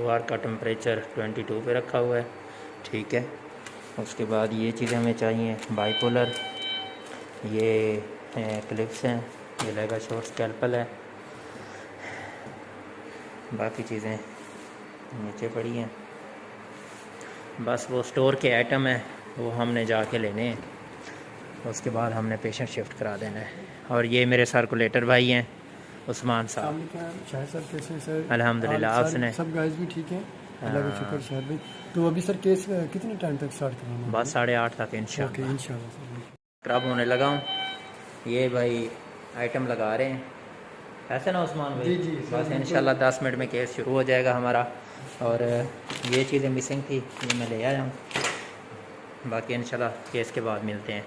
बार का टेम्परेचर 22 पे रखा हुआ है, ठीक है। उसके बाद ये चीज़ें हमें चाहिए, बाइपोलर, ये क्लिप्स हैं, ये लेगा शॉर्ट स्कैल्पल है, बाकी चीज़ें नीचे पड़ी हैं। बस वो स्टोर के आइटम है, वो हमने जाके लेने हैं, उसके बाद हमने पेशेंट शिफ्ट करा देना है। और ये मेरे सर्कुलेटर भाई हैं, उस्मान साहब। शाहिद सर कैसे हैं सर? अल्हम्दुलिल्लाह, आप सुने? सब गाइस भी ठीक हैं, अल्लाह का शुक्र। शाहिद भाई, तो अभी सर केस कितने टाइम तक स्टार्ट करना है? बस 8:30 तक इंशाल्लाह। इंशाल्लाह सर। स्क्रब होने लगा हूँ, ये भाई आइटम लगा रहे हैं, ऐसे ना उस्मान भाई? जी बस इंशाल्लाह 10 मिनट में केस शुरू हो जाएगा हमारा। और ये चीज़ें मिसिंग थी, ये मैं ले आया हूँ, बाकी इंशाल्लाह केस के बाद मिलते हैं।